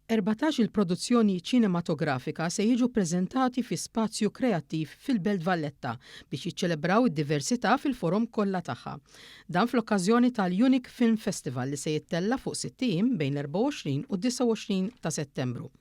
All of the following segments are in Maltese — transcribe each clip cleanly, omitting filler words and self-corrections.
14 il-produzzjoni ċinematografika se jiġu preżentati fi spazju kreattiv fil-Belt Valletta biex jiċċelebraw id-diversità fil-forum kollha tagħha. Dan fl-okkażjoni tal-Unique Film Festival li se jittella fuq 60 bejn l-24 u 29 ta' Settembru.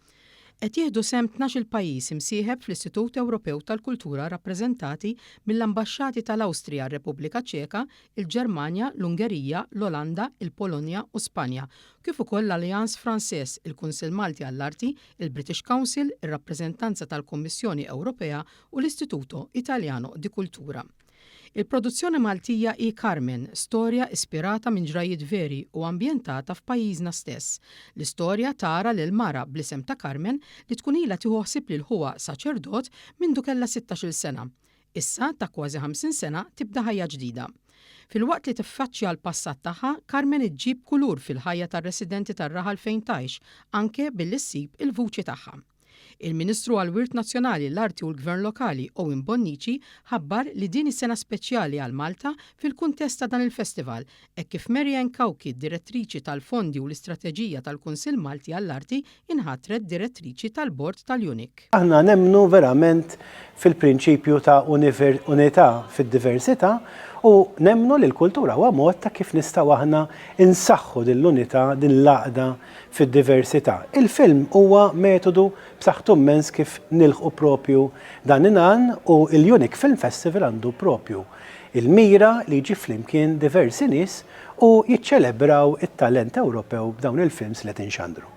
Qed jieħdu sem 12 pajjiż imsieħeb fl-Istitut Ewropew tal-Kultura rappreżentati mill-ambaxxati tal-Awstrija, Repubblika Ċeka, il-Ġermanja, l-Ungerija, l-Olanda, il-Polonja u Spanja, kif ukoll l-Allianz Franċeż, il-Kunsill Malti għall-Arti, il-British Council, ir-Rappreżentanza tal-Kummissjoni Ewropea u l-Istituto Italjano di Kultura. Il-produzzjoni Maltija hi Carmen, storja ispirata minn ġrajiet veri u ambjentata f'pajjiżna stess. L-istorja tara lil mara bl-isem ta' Carmen li tkun ilha tieħu ħsieb lil huwa saċerdot mindu kellha 16-il sena. Issa ta' kważi 50 sena tibda ħajja ġdida. Fil-waqt li tiffaċċja l-passat tagħha, Carmen iġġib kulur fil-ħajja tar-residenti tar-Raħal fejn tgħix, anke billi ssib il-vuċi tagħha. Il-Ministru għall-Wirt Nazzjonali l-Arti u l-Gvern Lokali Owen Bonnici ħabbar li din is-sena speċjali għal Malta fil-kuntest ta' dan il-festival, hekk kif Marian Kawki, direttriċi tal-Fondi u l-Istrateġija tal-Kunsill Malti għall-Arti, inħatret direttriċi tal-Bord tal-Unique. Aħna nemmnu verament fil-prinċipju ta' unità fid-diversità u nemmnu li l-kultura huwa mod ta' kif nistgħu aħna insaħħu din l-unità, din l-għaqda fid-diversità. Il-film huwa metodu b'saħħtu immens kif nilħqu propju dan in-għan u l-Unique Film Festival għandu propju il-mira li jiġi flimkien diversi nies u jiċċelebraw it-talent Ewropew b'dawn il-films li tinxandru.